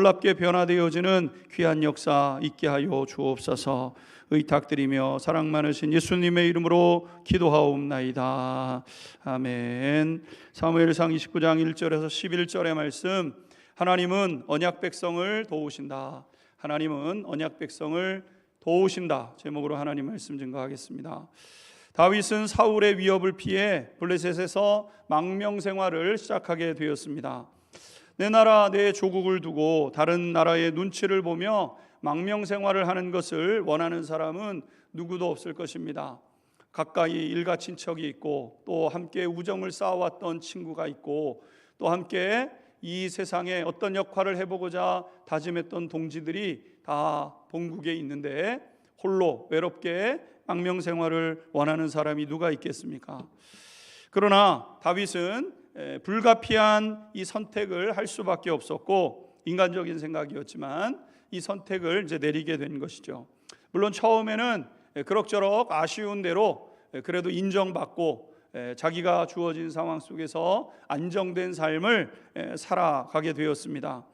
놀랍게 변화되어지는 귀한 역사 있게 하여 주옵소서. 의탁드리며 사랑 많으신 예수님의 이름으로 기도하옵나이다. 아멘. 사무엘상 29장 1절에서 11절의 말씀, 하나님은 언약 백성을 도우신다. 하나님은 언약 백성을 도우신다. 제목으로 하나님 말씀 증거하겠습니다. 다윗은 사울의 위협을 피해 블레셋에서 망명 생활을 시작하게 되었습니다. 내 나라 내 조국을 두고 다른 나라의 눈치를 보며 망명 생활을 하는 것을 원하는 사람은 누구도 없을 것입니다. 가까이 일가 친척이 있고, 또 함께 우정을 쌓아왔던 친구가 있고, 또 함께 이 세상에 어떤 역할을 해보고자 다짐했던 동지들이 다 본국에 있는데 홀로 외롭게 망명 생활을 원하는 사람이 누가 있겠습니까? 그러나 다윗은 불가피한 이 선택을 할 수밖에 없었고, 인간적인 생각이었지만 이 선택을 이제 내리게 된 것이죠. 물론 처음에는 그럭저럭 아쉬운 대로 그래도 인정받고 자기가 주어진 상황 속에서 안정된 삶을 살아가게 되었습니다.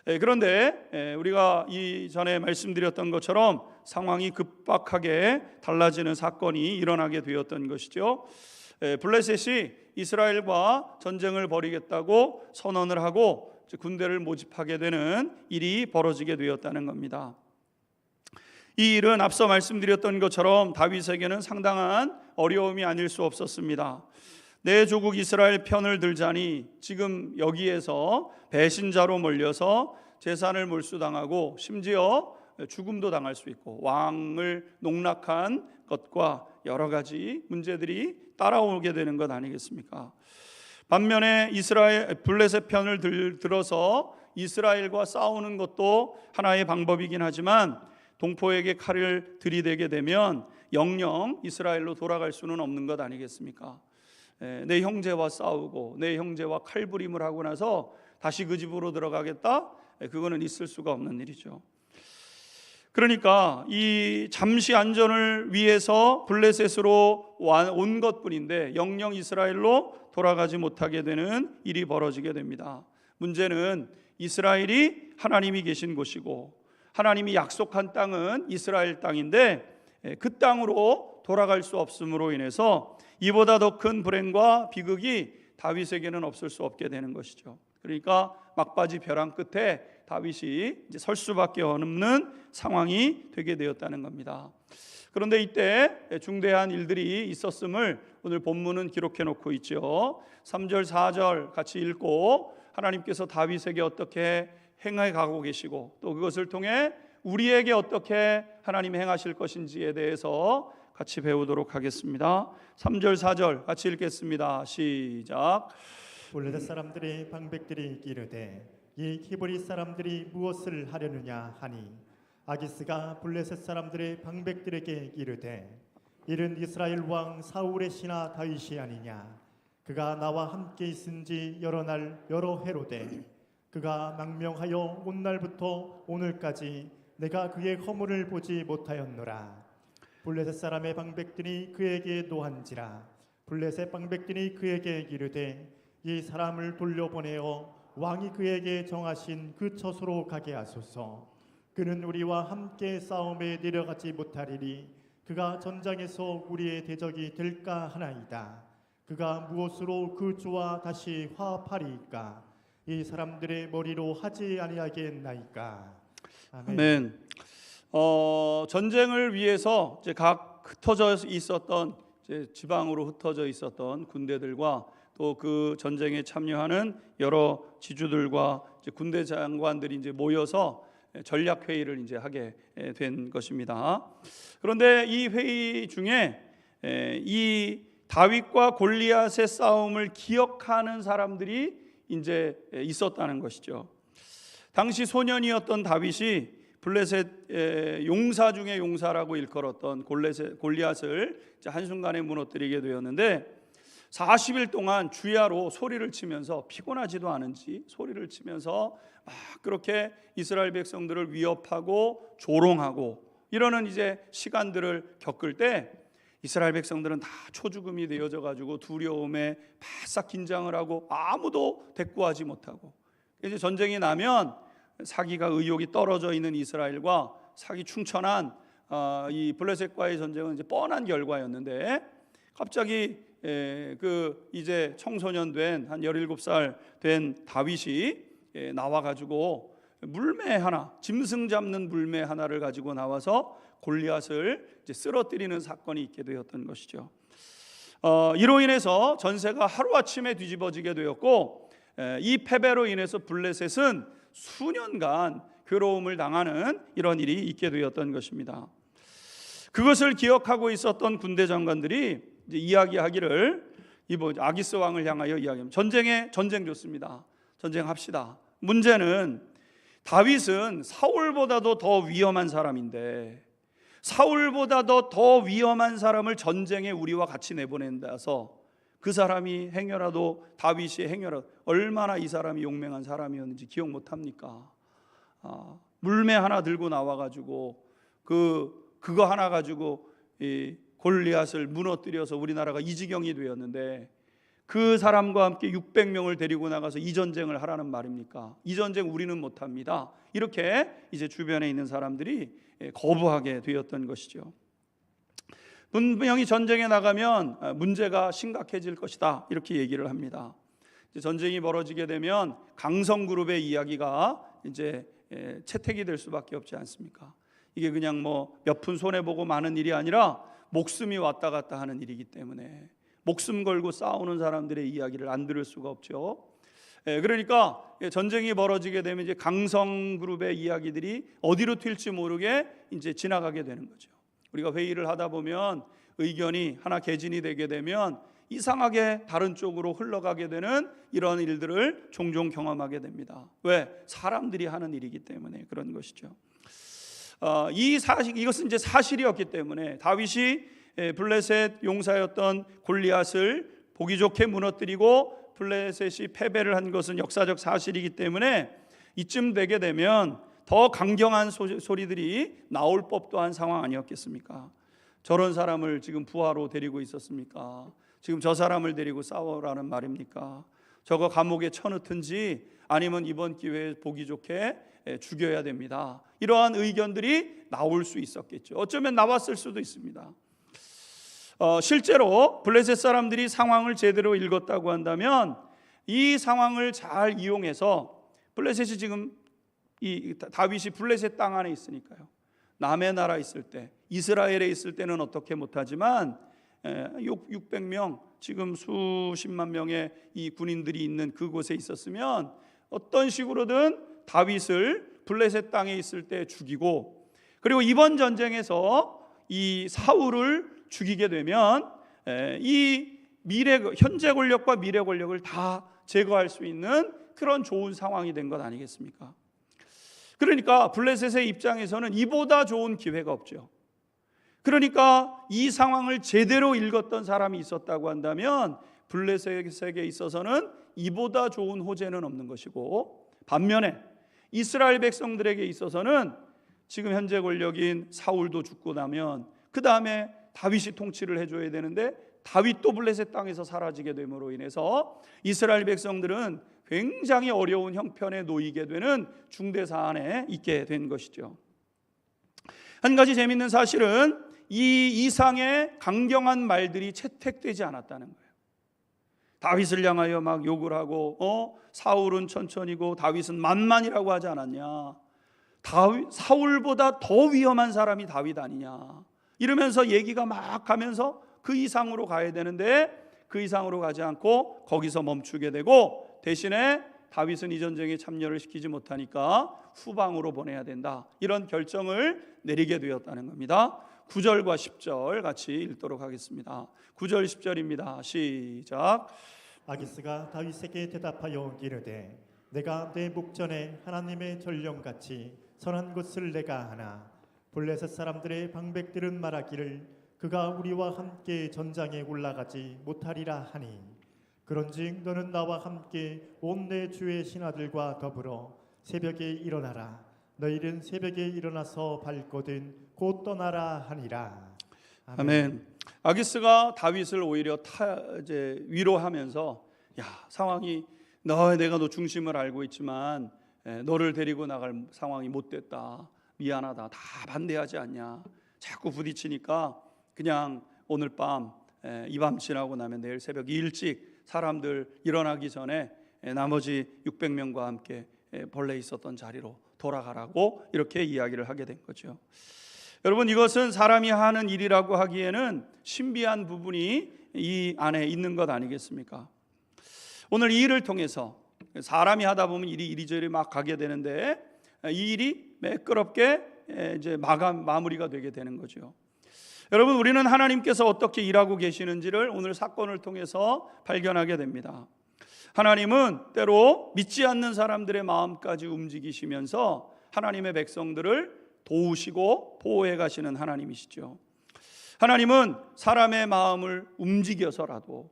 그런데 우리가 이전에 말씀드렸던 것처럼 상황이 급박하게 달라지는 사건이 일어나게 되었던 것이죠. 블레셋이 이스라엘과 전쟁을 벌이겠다고 선언을 하고 군대를 모집하게 되는 일이 벌어지게 되었다는 겁니다. 이 일은 앞서 말씀드렸던 것처럼 다윗에게는 상당한 어려움이 아닐 수 없었습니다. 내 조국 이스라엘 편을 들자니 지금 여기에서 배신자로 몰려서 재산을 몰수당하고 심지어 죽음도 당할 수 있고 왕을 농락한 것과 여러 가지 문제들이 따라오게 되는 것 아니겠습니까? 반면에 블레셋 편을 들어서 이스라엘과 싸우는 것도 하나의 방법이긴 하지만 동포에게 칼을 들이대게 되면 영영 이스라엘로 돌아갈 수는 없는 것 아니겠습니까? 내 형제와 싸우고 내 형제와 칼부림을 하고 나서 다시 그 집으로 들어가겠다? 그거는 있을 수가 없는 일이죠. 그러니까 이 잠시 안전을 위해서 블레셋으로 온 것뿐인데 영영 이스라엘로 돌아가지 못하게 되는 일이 벌어지게 됩니다. 문제는 이스라엘이 하나님이 계신 곳이고 하나님이 약속한 땅은 이스라엘 땅인데 그 땅으로 돌아갈 수 없음으로 인해서 이보다 더 큰 불행과 비극이 다윗에게는 없을 수 없게 되는 것이죠. 그러니까 막바지 벼랑 끝에 다윗이 이제 설 수밖에 없는 상황이 되게 되었다는 겁니다. 그런데 이때 중대한 일들이 있었음을 오늘 본문은 기록해 놓고 있죠. 3절 4절 같이 읽고 하나님께서 다윗에게 어떻게 행해 가고 계시고 또 그것을 통해 우리에게 어떻게 하나님이 행하실 것인지에 대해서 같이 배우도록 하겠습니다. 3절 4절 같이 읽겠습니다. 시작. 블레셋 사람들의 방백들이 이르되 이 히브리 사람들이 무엇을 하려느냐 하니 아기스가 블레셋 사람들의 방백들에게 이르되 이른 이스라엘 왕 사울의 신하 다윗이 아니냐. 그가 나와 함께 있은지 여러 날 여러 해로되 그가 망명하여 온 날부터 오늘까지 내가 그의 허물을 보지 못하였노라. 블레셋 사람의 방백들이 그에게 노한지라. 블레셋 방백들이 그에게 이르되 이 사람을 돌려보내어 왕이 그에게 정하신 그 처소로 가게 하소서. 그는 우리와 함께 싸움에 내려가지 못하리니 그가 전장에서 우리의 대적이 될까 하나이다. 그가 무엇으로 그 주와 다시 화합하리이까? 이 사람들의 머리로 하지 아니하겠나이까? 아멘. 전쟁을 위해서 이제 각 흩어져 있었던 이제 지방으로 흩어져 있었던 군대들과 또 그 전쟁에 참여하는 여러 지주들과 이제 군대 장관들이 이제 모여서 전략 회의를 이제 하게 된 것입니다. 그런데 이 회의 중에 이 다윗과 골리앗의 싸움을 기억하는 사람들이 이제 있었다는 것이죠. 당시 소년이었던 다윗이 블레셋 용사 중에 용사라고 일컬었던 골리앗을 한순간에 무너뜨리게 되었는데 40일 동안 주야로 소리를 치면서 피곤하지도 않은지 소리를 치면서 막 그렇게 이스라엘 백성들을 위협하고 조롱하고 이러는 이제 시간들을 겪을 때 이스라엘 백성들은 다 초죽음이 되어져 가지고 두려움에 바싹 긴장을 하고 아무도 대꾸하지 못하고 이제 전쟁이 나면 사기가 의욕이 떨어져 있는 이스라엘과 사기 충천한 이 블레셋과의 전쟁은 이제 뻔한 결과였는데, 갑자기 이제 청소년 된 한 17살 된 다윗이 나와 가지고 물매 하나, 짐승 잡는 물매 하나를 가지고 나와서 골리앗을 이제 쓰러뜨리는 사건이 있게 되었던 것이죠. 이로 인해서 전세가 하루아침에 뒤집어지게 되었고, 이 패배로 인해서 블레셋은 수년간 괴로움을 당하는 이런 일이 있게 되었던 것입니다. 그것을 기억하고 있었던 군대 장관들이 이제 이야기하기를, 아기스 왕을 향하여 이야기합니다. 전쟁 좋습니다. 전쟁합시다. 문제는 다윗은 사울보다도 더 위험한 사람인데, 사울보다도 더 위험한 사람을 전쟁에 우리와 같이 내보낸다서 그 사람이 행여라도, 다윗이 행여라도 얼마나 이 사람이 용맹한 사람이었는지 기억 못합니까? 물매 하나 들고 나와가지고 그거 하나 가지고 이 골리앗을 무너뜨려서 우리나라가 이 지경이 되었는데, 그 사람과 함께 600명을 데리고 나가서 이 전쟁을 하라는 말입니까? 이 전쟁 우리는 못합니다. 이렇게 이제 주변에 있는 사람들이 거부하게 되었던 것이죠. 분명히 전쟁에 나가면 문제가 심각해질 것이다, 이렇게 얘기를 합니다. 이제 전쟁이 벌어지게 되면 강성그룹의 이야기가 이제 채택이 될 수밖에 없지 않습니까? 이게 그냥 뭐 몇 푼 손해보고 마는 일이 아니라 목숨이 왔다 갔다 하는 일이기 때문에 목숨 걸고 싸우는 사람들의 이야기를 안 들을 수가 없죠. 그러니까 전쟁이 벌어지게 되면 이제 강성그룹의 이야기들이 어디로 튈지 모르게 이제 지나가게 되는 거죠. 우리가 회의를 하다 보면 의견이 하나 개진이 되게 되면 이상하게 다른 쪽으로 흘러가게 되는 이런 일들을 종종 경험하게 됩니다. 왜? 사람들이 하는 일이기 때문에 그런 것이죠. 이것은 이제 사실이었기 때문에 다윗이 블레셋 용사였던 골리앗을 보기 좋게 무너뜨리고 블레셋이 패배를 한 것은 역사적 사실이기 때문에 이쯤 되게 되면 더 강경한 소리들이 나올 법도 한 상황 아니었겠습니까? 저런 사람을 지금 부하로 데리고 있었습니까? 지금 저 사람을 데리고 싸워라는 말입니까? 저거 감옥에 쳐넣든지 아니면 이번 기회에 보기 좋게 죽여야 됩니다. 이러한 의견들이 나올 수 있었겠죠. 어쩌면 나왔을 수도 있습니다. 실제로 블레셋 사람들이 상황을 제대로 읽었다고 한다면 이 상황을 잘 이용해서, 블레셋이 지금 다윗이 블레셋 땅 안에 있으니까요, 남의 나라 있을 때, 이스라엘에 있을 때는 어떻게 못하지만 600명, 지금 수십만 명의 이 군인들이 있는 그곳에 있었으면 어떤 식으로든 다윗을 블레셋 땅에 있을 때 죽이고, 그리고 이번 전쟁에서 이 사울을 죽이게 되면 이 현재 권력과 미래 권력을 다 제거할 수 있는 그런 좋은 상황이 된 것 아니겠습니까? 그러니까 블레셋의 입장에서는 이보다 좋은 기회가 없죠. 그러니까 이 상황을 제대로 읽었던 사람이 있었다고 한다면 블레셋에게 있어서는 이보다 좋은 호재는 없는 것이고, 반면에 이스라엘 백성들에게 있어서는 지금 현재 권력인 사울도 죽고 나면 그 다음에 다윗이 통치를 해줘야 되는데, 다윗도 블레셋 땅에서 사라지게 됨으로 인해서 이스라엘 백성들은 굉장히 어려운 형편에 놓이게 되는 중대 사안에 있게 된 것이죠. 한 가지 재미있는 사실은 이 이상의 강경한 말들이 채택되지 않았다는 거예요. 다윗을 향하여 막 욕을 하고 사울은 천천히고 다윗은 만만이라고 하지 않았냐, 사울보다 더 위험한 사람이 다윗 아니냐, 이러면서 얘기가 막 가면서 그 이상으로 가야 되는데 그 이상으로 가지 않고 거기서 멈추게 되고, 대신에 다윗은 이 전쟁에 참여를 시키지 못하니까 후방으로 보내야 된다, 이런 결정을 내리게 되었다는 겁니다. 9절과 10절 같이 읽도록 하겠습니다. 9절 10절입니다. 시작. 아기스가 다윗에게 대답하여 이르되 내가 내 목전에 하나님의 전령같이 선한 것을 내가 하나 블레셋 사람들의 방백들은 말하기를 그가 우리와 함께 전장에 올라가지 못하리라 하니, 그런즉 너는 나와 함께 온 내 주의 신하들과 더불어 새벽에 일어나라. 너희는 새벽에 일어나서 밟거든 곧 떠나라 하니라. 아멘. 아기스가 다윗을 오히려 이제 위로하면서, 야, 상황이 내가 너 중심을 알고 있지만 너를 데리고 나갈 상황이 못 됐다, 미안하다, 다 반대하지 않냐. 자꾸 부딪히니까 그냥 오늘 밤, 이 밤 지나고 나면 내일 새벽 일찍 사람들 일어나기 전에 나머지 600명과 함께 본래 있었던 자리로 돌아가라고 이렇게 이야기를 하게 된 거죠. 여러분, 이것은 사람이 하는 일이라고 하기에는 신비한 부분이 이 안에 있는 것 아니겠습니까? 오늘 이 일을 통해서 사람이 하다 보면 일이 이리저리 막 가게 되는데 이 일이 매끄럽게 이제 마무리가 되게 되는 거죠. 여러분, 우리는 하나님께서 어떻게 일하고 계시는지를 오늘 사건을 통해서 발견하게 됩니다. 하나님은 때로 믿지 않는 사람들의 마음까지 움직이시면서 하나님의 백성들을 도우시고 보호해 가시는 하나님이시죠. 하나님은 사람의 마음을 움직여서라도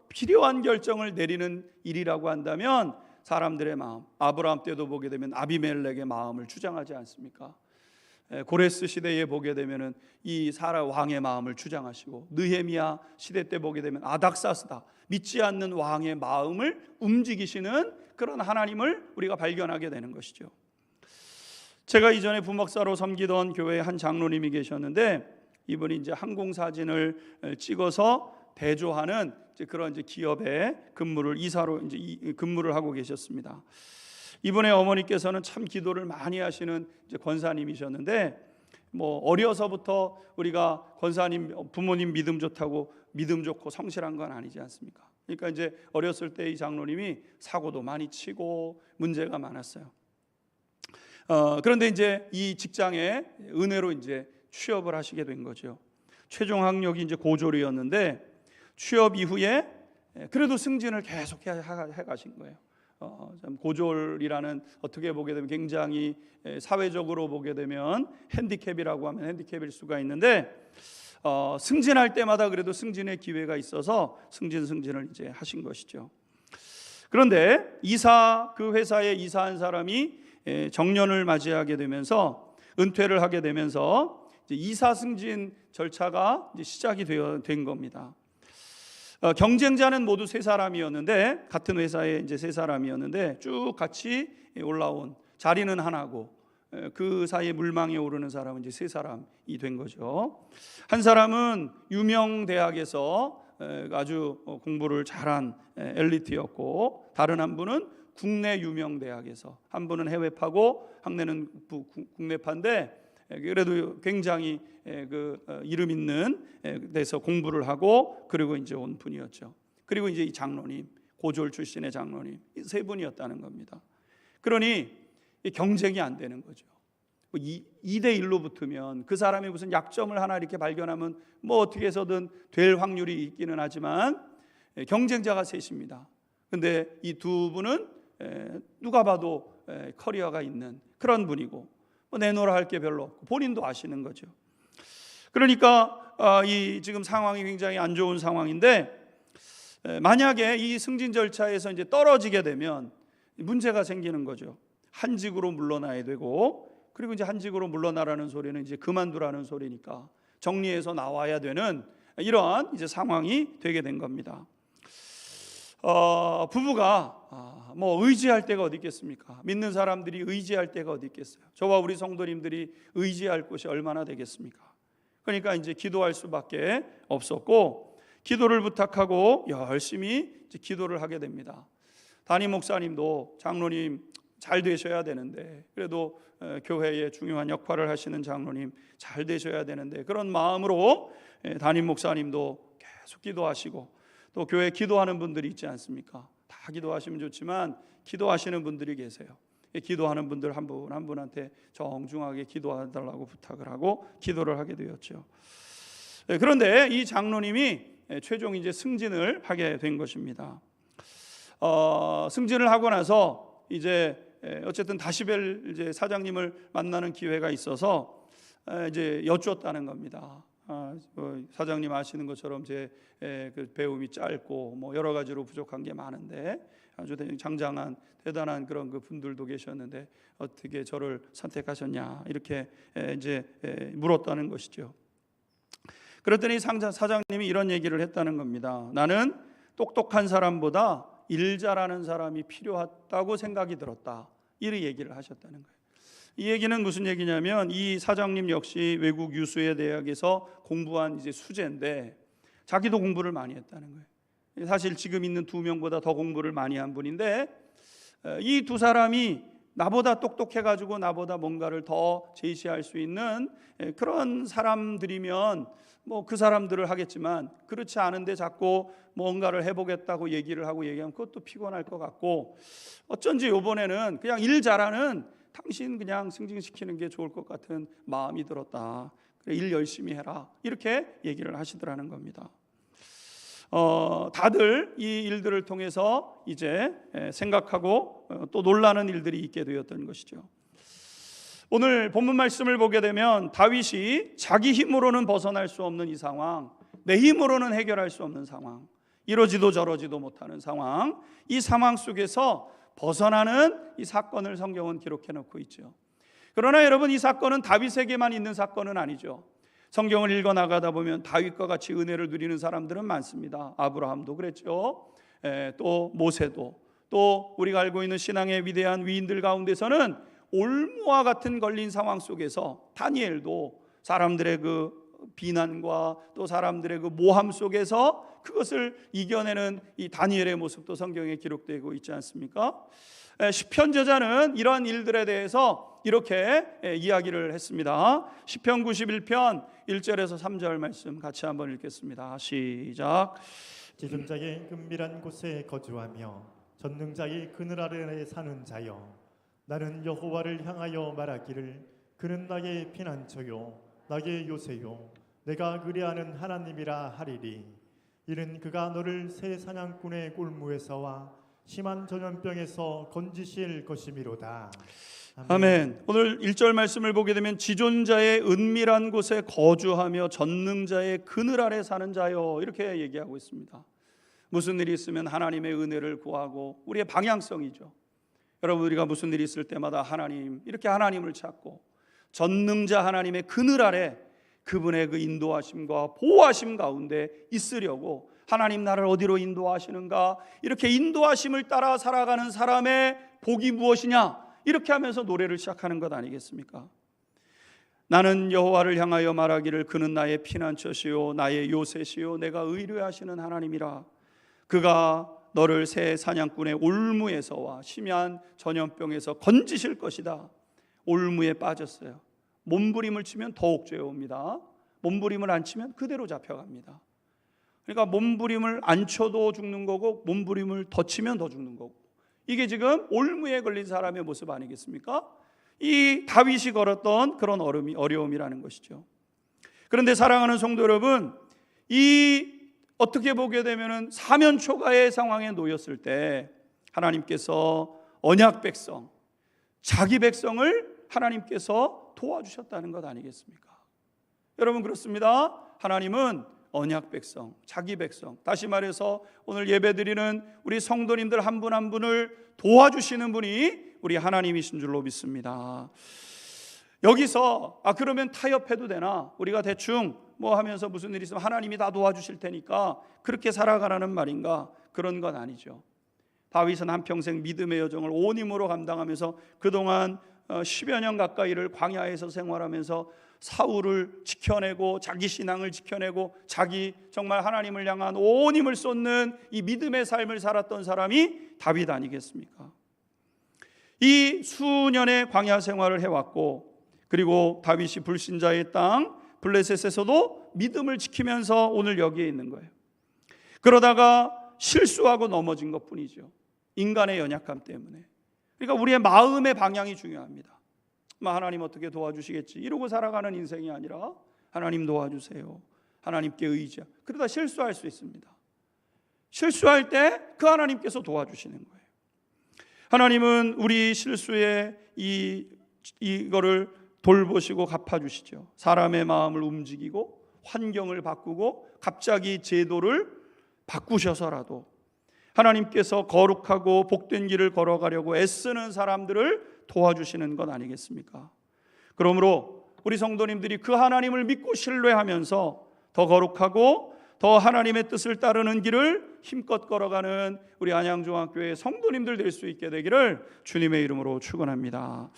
필요한 결정을 내리는 일이라고 한다면 사람들의 마음, 아브라함 때도 보게 되면 아비멜렉의 마음을 주장하지 않습니까? 고레스 시대에 보게 되면은 이 사라 왕의 마음을 주장하시고, 느헤미야 시대 때 보게 되면 아닥사스다, 믿지 않는 왕의 마음을 움직이시는 그런 하나님을 우리가 발견하게 되는 것이죠. 제가 이전에 부목사로 섬기던 교회에 한 장로님이 계셨는데, 이분이 이제 항공사진을 찍어서 대조하는 그런 기업의 근무를 이사로 근무를 하고 계셨습니다. 이분의 어머니께서는 참 기도를 많이 하시는 권사님이셨는데, 뭐 어려서부터 우리가 권사님 부모님 믿음 좋고 성실한 건 아니지 않습니까? 그러니까 이제 어렸을 때 이 장로님이 사고도 많이 치고 문제가 많았어요. 그런데 이제 이 직장에 은혜로 이제 취업을 하시게 된 거죠. 최종 학력이 이제 고졸이었는데 취업 이후에 그래도 승진을 계속 해 가신 거예요. 고졸이라는, 어떻게 보게 되면 굉장히 사회적으로 보게 되면 핸디캡이라고 하면 핸디캡일 수가 있는데, 승진할 때마다 그래도 승진의 기회가 있어서 승진을 이제 하신 것이죠. 그런데 그 회사에 이사한 사람이 정년을 맞이하게 되면서, 은퇴를 하게 되면서 이사 승진 절차가 이제 시작이 된 겁니다. 경쟁자는 모두 세 사람이었는데, 같은 회사에 이제 세 사람이었는데 쭉 같이 올라온, 자리는 하나고 그 사이에 물망에 오르는 사람은 이제 세 사람이 된 거죠. 한 사람은 유명 대학에서 아주 공부를 잘한 엘리트였고, 다른 한 분은 국내 유명 대학에서, 한 분은 해외파고 학내는 국내파인데 그래도 굉장히 이름 있는 데서 공부를 하고 그리고 이제 온 분이었죠. 그리고 이제 이 장로님, 고졸 출신의 장로님, 이 세 분이었다는 겁니다. 그러니 경쟁이 안 되는 거죠. 2대 1로 붙으면 그 사람이 무슨 약점을 하나 이렇게 발견하면 뭐 어떻게 해서든 될 확률이 있기는 하지만 경쟁자가 셋입니다. 근데 이 두 분은 누가 봐도 커리어가 있는 그런 분이고, 내놓으라 할 게 별로 없고 본인도 아시는 거죠. 그러니까 이 지금 상황이 굉장히 안 좋은 상황인데, 만약에 이 승진 절차에서 이제 떨어지게 되면 문제가 생기는 거죠. 한직으로 물러나야 되고, 그리고 이제 한직으로 물러나라는 소리는 이제 그만두라는 소리니까 정리해서 나와야 되는 이러한 이제 상황이 되게 된 겁니다. 부부가 뭐 의지할 데가 어디 있겠습니까? 믿는 사람들이 의지할 데가 어디 있겠어요? 저와 우리 성도님들이 의지할 곳이 얼마나 되겠습니까? 그러니까 이제 기도할 수밖에 없었고, 기도를 부탁하고 열심히 이제 기도를 하게 됩니다. 담임 목사님도 장로님 잘 되셔야 되는데, 그래도 교회에 중요한 역할을 하시는 장로님 잘 되셔야 되는데, 그런 마음으로 담임 목사님도 계속 기도하시고, 또 교회에 기도하는 분들이 있지 않습니까? 다 기도하시면 좋지만 기도하시는 분들이 계세요. 기도하는 분들 한 분 한 분한테 정중하게 기도해달라고 부탁을 하고 기도를 하게 되었죠. 그런데 이 장로님이 최종 이제 승진을 하게 된 것입니다. 승진을 하고 나서 이제 어쨌든 다시벨 이제 사장님을 만나는 기회가 있어서 이제 여쭈었다는 겁니다. 사장님 아시는 것처럼 제 그 배움이 짧고 뭐 여러 가지로 부족한 게 많은데 아주 장장한 대단한 그런 그 분들도 계셨는데 어떻게 저를 선택하셨냐 이렇게 이제 물었다는 것이죠. 그랬더니 사장님이 이런 얘기를 했다는 겁니다. 나는 똑똑한 사람보다 일 잘하는 사람이 필요하다고 생각이 들었다. 이런 얘기를 하셨다는 거예요. 이 얘기는 무슨 얘기냐면 이 사장님 역시 외국 유수의 대학에서 공부한 이제 수재인데 자기도 공부를 많이 했다는 거예요. 사실 지금 있는 두 명보다 더 공부를 많이 한 분인데 이 두 사람이 나보다 똑똑해가지고 나보다 뭔가를 더 제시할 수 있는 그런 사람들이면 뭐 그 사람들을 하겠지만 그렇지 않은데 자꾸 뭔가를 해보겠다고 얘기를 하고 얘기하면 그것도 피곤할 것 같고 어쩐지 이번에는 그냥 일 잘하는 당신 그냥 승진시키는 게 좋을 것 같은 마음이 들었다. 그래, 일 열심히 해라. 이렇게 얘기를 하시더라는 겁니다. 다들 이 일들을 통해서 이제 생각하고 또 놀라는 일들이 있게 되었던 것이죠. 오늘 본문 말씀을 보게 되면 다윗이 자기 힘으로는 벗어날 수 없는 이 상황, 내 힘으로는 해결할 수 없는 상황, 이러지도 저러지도 못하는 상황, 이 상황 속에서 벗어나는 이 사건을 성경은 기록해 놓고 있죠. 그러나 여러분, 이 사건은 다윗에게만 있는 사건은 아니죠. 성경을 읽어 나가다 보면 다윗과 같이 은혜를 누리는 사람들은 많습니다. 아브라함도 그랬죠. 또 모세도, 또 우리가 알고 있는 신앙의 위대한 위인들 가운데서는 올무와 같은 걸린 상황 속에서 다니엘도 사람들의 그 비난과 또 사람들의 그 모함 속에서 그것을 이겨내는 이 다니엘의 모습도 성경에 기록되고 있지 않습니까? 시편 저자는 이러한 일들에 대해서 이렇게 이야기를 했습니다. 시편 91편 1절에서 3절 말씀 같이 한번 읽겠습니다. 시작. 지존자의 은밀한 곳에 거주하며 전능자의 그늘 아래에 사는 자여, 나는 여호와를 향하여 말하기를 그는 나의 피난처요 나의 요새요 내가 의뢰하는 하나님이라 하리리. 이는 그가 너를 새 사냥꾼의 골무에서와 심한 전염병에서 건지실 것이미로다. 아멘. 오늘 1절 말씀을 보게 되면 지존자의 은밀한 곳에 거주하며 전능자의 그늘 아래 사는 자요, 이렇게 얘기하고 있습니다. 무슨 일이 있으면 하나님의 은혜를 구하고, 우리의 방향성이죠. 여러분, 우리가 무슨 일이 있을 때마다 하나님, 이렇게 하나님을 찾고 전능자 하나님의 그늘 아래 그분의 그 인도하심과 보호하심 가운데 있으려고, 하나님 나를 어디로 인도하시는가, 이렇게 인도하심을 따라 살아가는 사람의 복이 무엇이냐, 이렇게 하면서 노래를 시작하는 것 아니겠습니까? 나는 여호와를 향하여 말하기를 그는 나의 피난처시요 나의 요새시요 내가 의뢰하시는 하나님이라. 그가 너를 새 사냥꾼의 올무에서와 심한 전염병에서 건지실 것이다. 올무에 빠졌어요. 몸부림을 치면 더욱 죄옵니다. 몸부림을 안 치면 그대로 잡혀갑니다. 그러니까 몸부림을 안 쳐도 죽는 거고 몸부림을 더 치면 더 죽는 거고, 이게 지금 올무에 걸린 사람의 모습 아니겠습니까? 이 다윗이 걸었던 그런 어려움이라는 것이죠. 그런데 사랑하는 성도 여러분, 이 어떻게 보게 되면은 사면초가의 상황에 놓였을 때 하나님께서 언약 백성, 자기 백성을 하나님께서 도와주셨다는 것 아니겠습니까? 여러분, 그렇습니다. 하나님은 언약 백성, 자기 백성, 다시 말해서 오늘 예배드리는 우리 성도님들 한 분 한 분을 도와주시는 분이 우리 하나님이신 줄로 믿습니다. 여기서 그러면 타협해도 되나? 우리가 대충 뭐 하면서 무슨 일이 있으면 하나님이 다 도와주실 테니까 그렇게 살아가라는 말인가? 그런 건 아니죠. 다윗은 한평생 믿음의 여정을 온 힘으로 감당하면서 그동안 10여 년 가까이를 광야에서 생활하면서 사울을 지켜내고 자기 신앙을 지켜내고 자기 정말 하나님을 향한 온 힘을 쏟는 이 믿음의 삶을 살았던 사람이 다윗 아니겠습니까? 이 수년의 광야 생활을 해왔고, 그리고 다윗이 불신자의 땅 블레셋에서도 믿음을 지키면서 오늘 여기에 있는 거예요. 그러다가 실수하고 넘어진 것뿐이죠. 인간의 연약함 때문에. 그러니까 우리의 마음의 방향이 중요합니다. 하나님 어떻게 도와주시겠지 이러고 살아가는 인생이 아니라 하나님 도와주세요, 하나님께 의지하, 그러다 실수할 수 있습니다. 실수할 때 그 하나님께서 도와주시는 거예요. 하나님은 우리 실수에 이거를 돌보시고 갚아주시죠. 사람의 마음을 움직이고 환경을 바꾸고 갑자기 제도를 바꾸셔서라도 하나님께서 거룩하고 복된 길을 걸어가려고 애쓰는 사람들을 도와주시는 것 아니겠습니까? 그러므로 우리 성도님들이 그 하나님을 믿고 신뢰하면서 더 거룩하고 더 하나님의 뜻을 따르는 길을 힘껏 걸어가는 우리 안양중학교의 성도님들 될 수 있게 되기를 주님의 이름으로 축원합니다.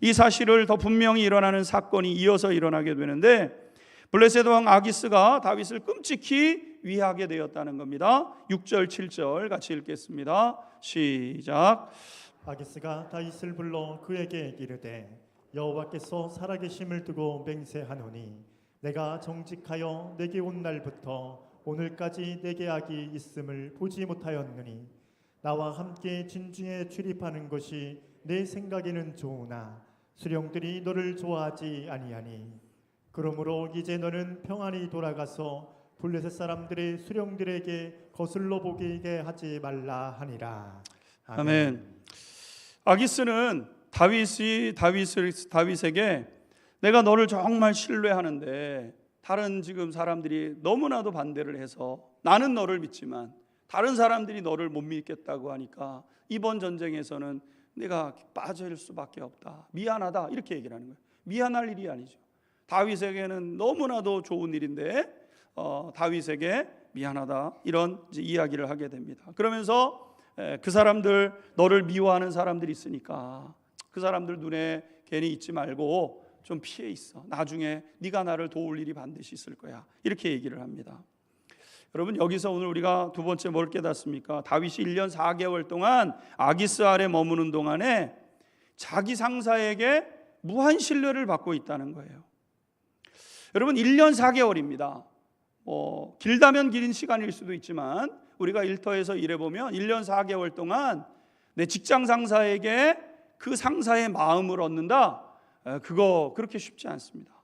이 사실을 더 분명히 일어나는 사건이 이어서 일어나게 되는데, 블레셋 왕 아기스가 다윗을 끔찍히 위하게 되었다는 겁니다. 6절 7절 같이 읽겠습니다. 시작. 아기스가 다윗을 불러 그에게 이르되 여호와께서 살아계심을 두고 맹세하노니 내가 정직하여 내게 온 날부터 오늘까지 내게 악이 있음을 보지 못하였느니 나와 함께 진중에 출입하는 것이 내 생각에는 좋으나 수령들이 너를 좋아하지 아니하니 그러므로 이제 너는 평안히 돌아가서 블레셋 사람들의 수령들에게 거슬러 보게 하지 말라 하니라. 아멘. 아기스는 다윗에게 내가 너를 정말 신뢰하는데 다른 지금 사람들이 너무나도 반대를 해서 나는 너를 믿지만 다른 사람들이 너를 못 믿겠다고 하니까 이번 전쟁에서는 내가 빠질 수밖에 없다. 미안하다. 이렇게 얘기를 하는 거예요. 미안할 일이 아니죠. 다윗에게는 너무나도 좋은 일인데 다윗에게 미안하다. 이런 이제 이야기를 하게 됩니다. 그러면서 그 사람들, 너를 미워하는 사람들이 있으니까 그 사람들 눈에 괜히 있지 말고 좀 피해 있어. 나중에 네가 나를 도울 일이 반드시 있을 거야. 이렇게 얘기를 합니다. 여러분, 여기서 오늘 우리가 두 번째 뭘 깨닫습니까? 다윗이 1년 4개월 동안 아기스 아래 머무는 동안에 자기 상사에게 무한 신뢰를 받고 있다는 거예요. 여러분, 1년 4개월입니다. 길다면 긴 시간일 수도 있지만 우리가 일터에서 일해보면 1년 4개월 동안 내 직장 상사에게 그 상사의 마음을 얻는다. 그거 그렇게 쉽지 않습니다.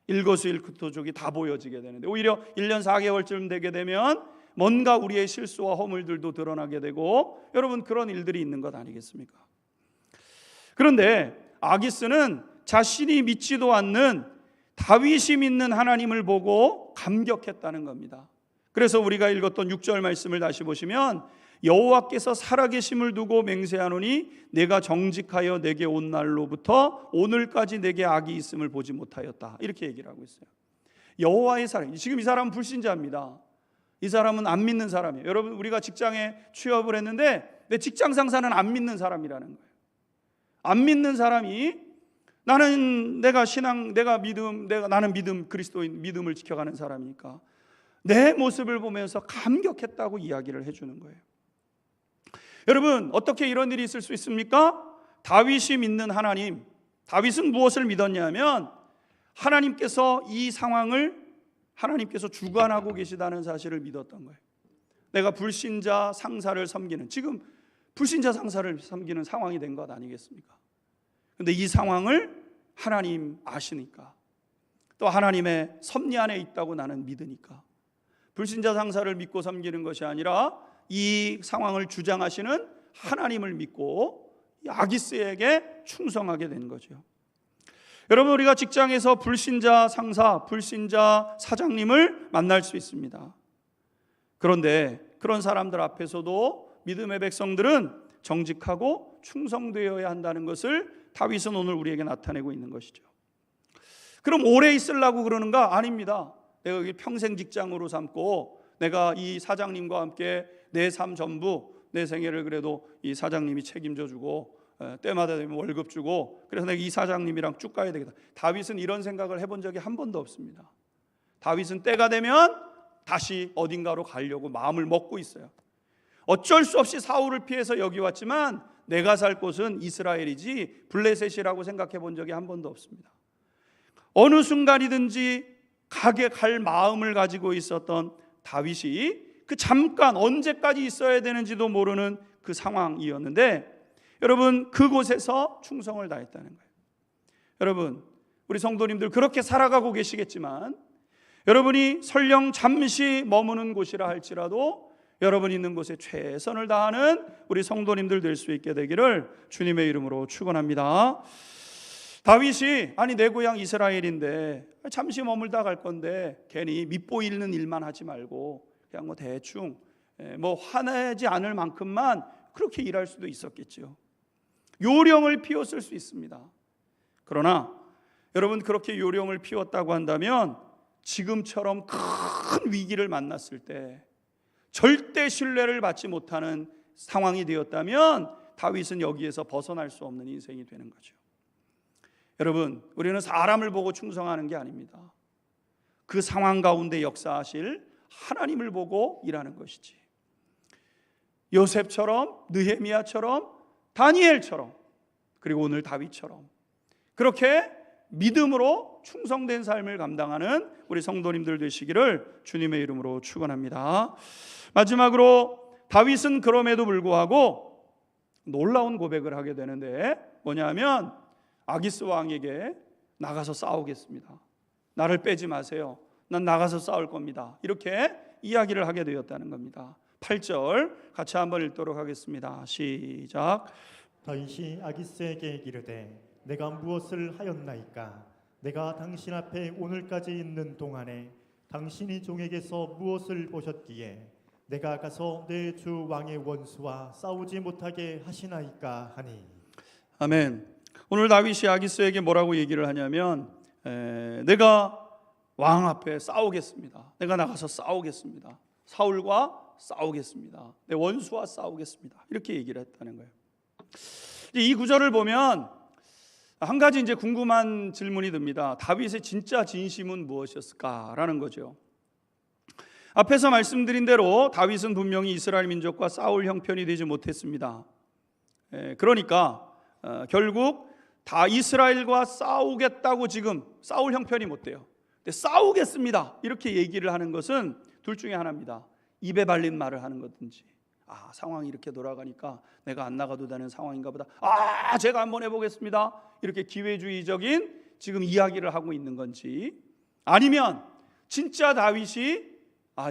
일거수일투족이 다 보여지게 되는데 오히려 1년 4개월쯤 되게 되면 뭔가 우리의 실수와 허물들도 드러나게 되고, 여러분 그런 일들이 있는 것 아니겠습니까? 그런데 아기스는 자신이 믿지도 않는 다윗이 믿는 하나님을 보고 감격했다는 겁니다. 그래서 우리가 읽었던 6절 말씀을 다시 보시면 여호와께서 살아계심을 두고 맹세하노니 내가 정직하여 내게 온 날로부터 오늘까지 내게 악이 있음을 보지 못하였다. 이렇게 얘기를 하고 있어요. 여호와의 사랑. 지금 이 사람은 불신자입니다. 이 사람은 안 믿는 사람이에요. 여러분, 우리가 직장에 취업을 했는데 내 직장 상사는 안 믿는 사람이라는 거예요. 안 믿는 사람이 나는 나는 믿음, 그리스도인 믿음을 지켜가는 사람이니까 내 모습을 보면서 감격했다고 이야기를 해주는 거예요. 여러분, 어떻게 이런 일이 있을 수 있습니까? 다윗이 믿는 하나님, 다윗은 무엇을 믿었냐면 하나님께서 이 상황을 하나님께서 주관하고 계시다는 사실을 믿었던 거예요. 내가 불신자 상사를 섬기는, 지금 불신자 상사를 섬기는 상황이 된 것 아니겠습니까? 그런데 이 상황을 하나님 아시니까, 또 하나님의 섭리 안에 있다고 나는 믿으니까 불신자 상사를 믿고 섬기는 것이 아니라 이 상황을 주장하시는 하나님을 믿고 아기스에게 충성하게 된 거죠. 여러분, 우리가 직장에서 불신자 상사, 불신자 사장님을 만날 수 있습니다. 그런데 그런 사람들 앞에서도 믿음의 백성들은 정직하고 충성되어야 한다는 것을 다윗은 오늘 우리에게 나타내고 있는 것이죠. 그럼 오래 있으려고 그러는가? 아닙니다. 내가 여기 평생 직장으로 삼고 내가 이 사장님과 함께 내 삶 전부, 내 생애를 그래도 이 사장님이 책임져 주고 때마다 되면 월급 주고, 그래서 내가 이 사장님이랑 쭉 가야 되겠다. 다윗은 이런 생각을 해본 적이 한 번도 없습니다. 다윗은 때가 되면 다시 어딘가로 가려고 마음을 먹고 있어요. 어쩔 수 없이 사울을 피해서 여기 왔지만 내가 살 곳은 이스라엘이지 블레셋이라고 생각해 본 적이 한 번도 없습니다. 어느 순간이든지 갈 마음을 가지고 있었던 다윗이 그 잠깐 언제까지 있어야 되는지도 모르는 그 상황이었는데, 여러분 그곳에서 충성을 다했다는 거예요. 여러분, 우리 성도님들 그렇게 살아가고 계시겠지만 여러분이 설령 잠시 머무는 곳이라 할지라도 여러분 있는 곳에 최선을 다하는 우리 성도님들 될 수 있게 되기를 주님의 이름으로 축원합니다. 다윗이 내 고향 이스라엘인데 잠시 머물다 갈 건데 괜히 밉보이는 일만 하지 말고 그냥 대충 화내지 않을 만큼만 그렇게 일할 수도 있었겠죠. 요령을 피웠을 수 있습니다. 그러나 여러분, 그렇게 요령을 피웠다고 한다면 지금처럼 큰 위기를 만났을 때, 절대 신뢰를 받지 못하는 상황이 되었다면 다윗은 여기에서 벗어날 수 없는 인생이 되는 거죠. 여러분, 우리는 사람을 보고 충성하는 게 아닙니다. 그 상황 가운데 역사하실 하나님을 보고 일하는 것이지. 요셉처럼, 느헤미야처럼, 다니엘처럼, 그리고 오늘 다윗처럼 그렇게 믿음으로 충성된 삶을 감당하는 우리 성도님들 되시기를 주님의 이름으로 축원합니다. 마지막으로 다윗은 그럼에도 불구하고 놀라운 고백을 하게 되는데 뭐냐면 아기스 왕에게 나가서 싸우겠습니다. 나를 빼지 마세요. 난 나가서 싸울 겁니다. 이렇게 이야기를 하게 되었다는 겁니다. 8절 같이 한번 읽도록 하겠습니다. 시작. 다윗이 아기스에게 이르되 내가 무엇을 하였나이까? 내가 당신 앞에 오늘까지 있는 동안에 당신이 종에게서 무엇을 보셨기에 내가 가서 내 주 왕의 원수와 싸우지 못하게 하시나이까 하니. 아멘. 오늘 다윗이 아기스에게 뭐라고 얘기를 하냐면 내가 왕 앞에 싸우겠습니다. 내가 나가서 싸우겠습니다. 사울과 싸우겠습니다. 내 원수와 싸우겠습니다. 이렇게 얘기를 했다는 거예요. 이 구절을 보면 한 가지 이제 궁금한 질문이 듭니다. 다윗의 진짜 진심은 무엇이었을까라는 거죠. 앞에서 말씀드린 대로 다윗은 분명히 이스라엘 민족과 싸울 형편이 되지 못했습니다. 그러니까 결국 다 이스라엘과 싸우겠다고 지금 싸울 형편이 못 돼요. 근데 싸우겠습니다 이렇게 얘기를 하는 것은 둘 중에 하나입니다. 입에 발린 말을 하는 거든지, 상황이 이렇게 돌아가니까 내가 안 나가도 되는 상황인가 보다, 제가 한번 해보겠습니다 이렇게 기회주의적인 지금 이야기를 하고 있는 건지, 아니면 진짜 다윗이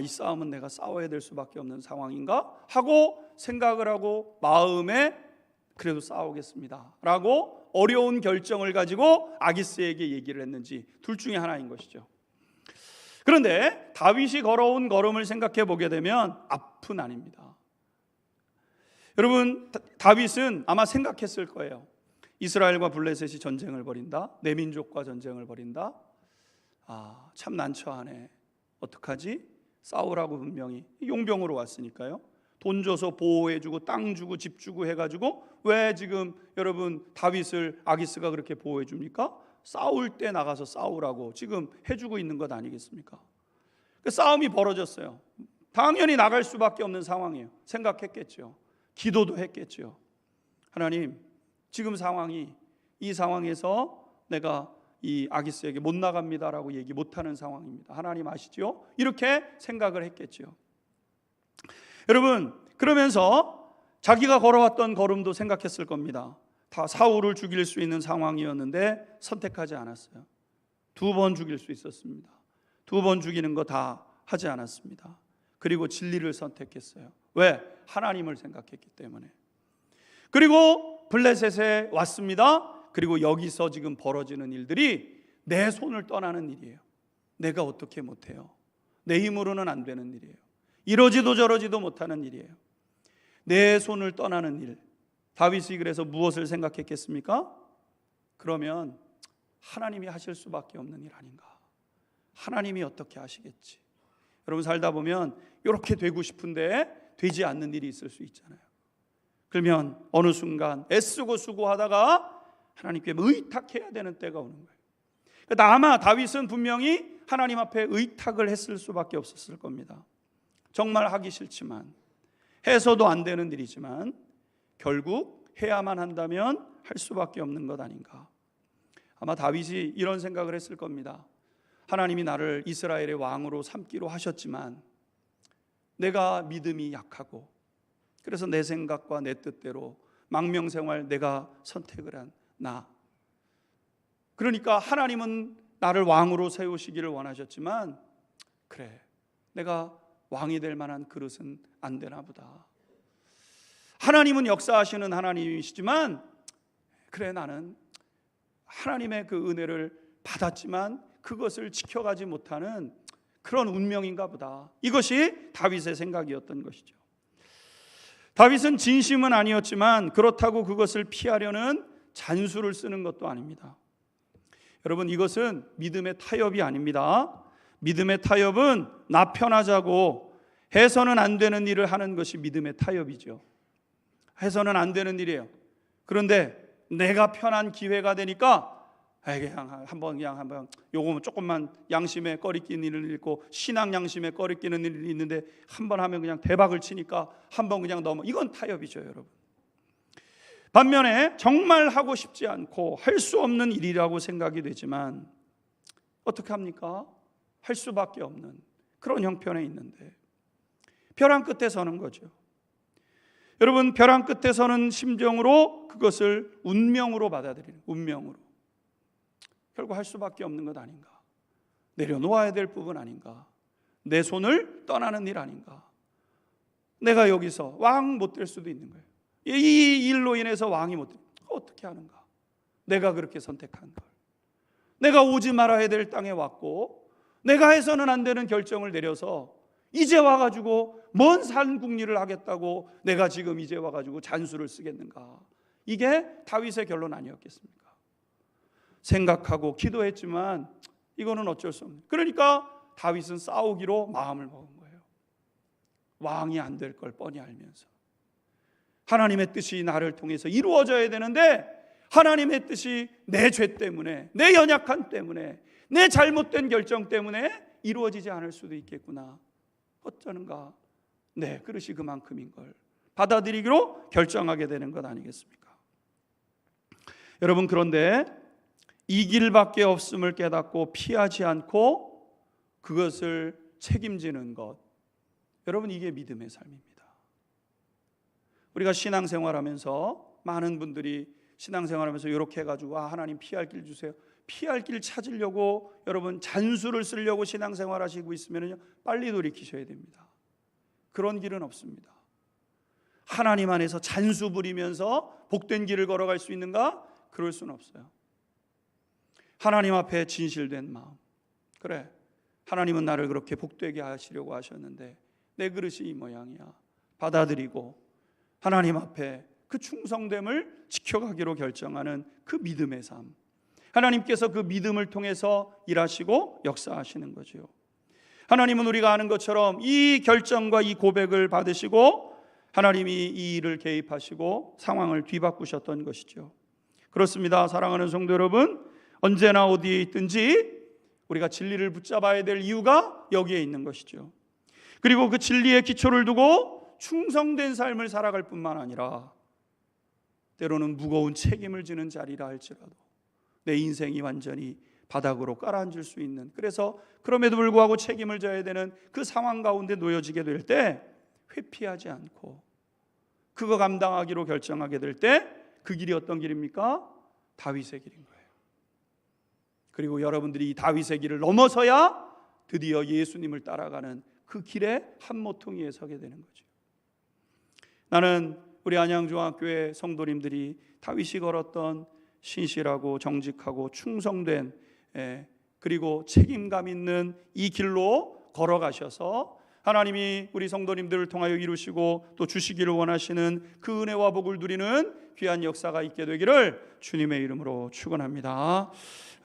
이 싸움은 내가 싸워야 될 수밖에 없는 상황인가 하고 생각을 하고 마음에 그래도 싸우겠습니다 라고 어려운 결정을 가지고 아기스에게 얘기를 했는지, 둘 중에 하나인 것이죠. 그런데 다윗이 걸어온 걸음을 생각해 보게 되면 앞은 아닙니다. 여러분, 다윗은 아마 생각했을 거예요. 이스라엘과 블레셋이 전쟁을 벌인다, 내 민족과 전쟁을 벌인다. 참 난처하네. 어떡하지? 싸우라고 분명히 용병으로 왔으니까요. 돈 줘서 보호해주고 땅 주고 집 주고 해가지고 왜 지금 여러분 다윗을 아기스가 그렇게 보호해 줍니까? 싸울 때 나가서 싸우라고 지금 해주고 있는 것 아니겠습니까? 싸움이 벌어졌어요. 당연히 나갈 수밖에 없는 상황이에요. 생각했겠죠. 기도도 했겠죠. 하나님, 지금 상황이, 이 상황에서 내가 이 아기스에게 못 나갑니다라고 얘기 못하는 상황입니다. 하나님 아시죠? 이렇게 생각을 했겠죠. 여러분, 그러면서 자기가 걸어왔던 걸음도 생각했을 겁니다. 다 사울을 죽일 수 있는 상황이었는데 선택하지 않았어요. 2번 죽일 수 있었습니다. 2번 죽이는 거 다 하지 않았습니다. 그리고 진리를 선택했어요. 왜? 하나님을 생각했기 때문에. 그리고 블레셋에 왔습니다. 그리고 여기서 지금 벌어지는 일들이 내 손을 떠나는 일이에요. 내가 어떻게 못해요? 내 힘으로는 안 되는 일이에요. 이러지도 저러지도 못하는 일이에요. 내 손을 떠나는 일. 다윗이 그래서 무엇을 생각했겠습니까? 그러면 하나님이 하실 수밖에 없는 일 아닌가? 하나님이 어떻게 하시겠지? 여러분, 살다 보면 이렇게 되고 싶은데 되지 않는 일이 있을 수 있잖아요. 그러면 어느 순간 애쓰고 수고하다가 하나님께 의탁해야 되는 때가 오는 거예요. 그러니까 아마 다윗은 분명히 하나님 앞에 의탁을 했을 수밖에 없었을 겁니다. 정말 하기 싫지만, 해서도 안 되는 일이지만 결국 해야만 한다면 할 수밖에 없는 것 아닌가. 아마 다윗이 이런 생각을 했을 겁니다. 하나님이 나를 이스라엘의 왕으로 삼기로 하셨지만 내가 믿음이 약하고, 그래서 내 생각과 내 뜻대로 망명생활 내가 선택을 한 나. 그러니까 하나님은 나를 왕으로 세우시기를 원하셨지만, 그래, 내가 왕이 될 만한 그릇은 안 되나 보다. 하나님은 역사하시는 하나님이시지만, 그래, 나는 하나님의 그 은혜를 받았지만 그것을 지켜가지 못하는 그런 운명인가 보다. 이것이 다윗의 생각이었던 것이죠. 다윗은 진심은 아니었지만 그렇다고 그것을 피하려는 잔수를 쓰는 것도 아닙니다. 여러분, 이것은 믿음의 타협이 아닙니다. 믿음의 타협은 나 편하자고 해서는 안 되는 일을 하는 것이 믿음의 타협이죠. 해서는 안 되는 일이에요. 그런데 내가 편한 기회가 되니까 그냥 한번 요거 조금만 양심에 꺼리끼는 일을 있고 신앙 양심에 꺼리끼는 일이 있는데 한번 하면 그냥 대박을 치니까 한번 그냥 넘어. 이건 타협이죠, 여러분. 반면에 정말 하고 싶지 않고 할 수 없는 일이라고 생각이 되지만 어떻게 합니까? 할 수밖에 없는 그런 형편에 있는데 벼랑 끝에 서는 거죠. 여러분, 벼랑 끝에 서는 심정으로 그것을 운명으로 받아들이는, 운명으로. 결국 할 수밖에 없는 것 아닌가? 내려놓아야 될 부분 아닌가? 내 손을 떠나는 일 아닌가? 내가 여기서 왕 못 될 수도 있는 거예요. 이 일로 인해서 왕이 못 될, 어떻게 하는가? 내가 그렇게 선택한 걸. 내가 오지 말아야 될 땅에 왔고 내가 해서는 안 되는 결정을 내려서 이제 와가지고 먼 산 국리를 하겠다고 내가 지금 이제 와가지고 잔수를 쓰겠는가? 이게 다윗의 결론 아니었겠습니까? 생각하고 기도했지만 이거는 어쩔 수 없는. 그러니까 다윗은 싸우기로 마음을 먹은 거예요. 왕이 안 될 걸 뻔히 알면서 하나님의 뜻이 나를 통해서 이루어져야 되는데 하나님의 뜻이 내 죄 때문에, 내 연약함 때문에, 내 잘못된 결정 때문에 이루어지지 않을 수도 있겠구나. 어쩌는가? 네, 그릇이 그만큼인 걸 받아들이기로 결정하게 되는 것 아니겠습니까? 여러분, 그런데 이 길밖에 없음을 깨닫고 피하지 않고 그것을 책임지는 것, 여러분, 이게 믿음의 삶입니다. 우리가 신앙생활하면서 많은 분들이 신앙생활하면서 이렇게 해가지고 하나님 피할 길 주세요. 피할 길 찾으려고 여러분 잔수를 쓰려고 신앙생활하시고 있으면요, 빨리 돌이키셔야 됩니다. 그런 길은 없습니다. 하나님 안에서 잔수 부리면서 복된 길을 걸어갈 수 있는가? 그럴 수는 없어요. 하나님 앞에 진실된 마음, 그래, 하나님은 나를 그렇게 복되게 하시려고 하셨는데 내 그릇이 이 모양이야. 받아들이고 하나님 앞에 그 충성됨을 지켜가기로 결정하는 그 믿음의 삶, 하나님께서 그 믿음을 통해서 일하시고 역사하시는 거죠. 하나님은 우리가 아는 것처럼 이 결정과 이 고백을 받으시고 하나님이 이 일을 개입하시고 상황을 뒤바꾸셨던 것이죠. 그렇습니다. 사랑하는 성도 여러분, 언제나 어디에 있든지 우리가 진리를 붙잡아야 될 이유가 여기에 있는 것이죠. 그리고 그 진리의 기초를 두고 충성된 삶을 살아갈 뿐만 아니라 때로는 무거운 책임을 지는 자리라 할지라도 내 인생이 완전히 바닥으로 깔아앉을 수 있는, 그래서 그럼에도 불구하고 책임을 져야 되는 그 상황 가운데 놓여지게 될 때 회피하지 않고 그거 감당하기로 결정하게 될 때 그 길이 어떤 길입니까? 다윗의 길인 거예요. 그리고 여러분들이 이 다윗의 길을 넘어서야 드디어 예수님을 따라가는 그 길의 한 모퉁이에 서게 되는 거죠. 나는 우리 안양중학교의 성도님들이 다윗이 걸었던 신실하고 정직하고 충성된, 그리고 책임감 있는 이 길로 걸어가셔서 하나님이 우리 성도님들을 통하여 이루시고 또 주시기를 원하시는 그 은혜와 복을 누리는 귀한 역사가 있게 되기를 주님의 이름으로 축원합니다.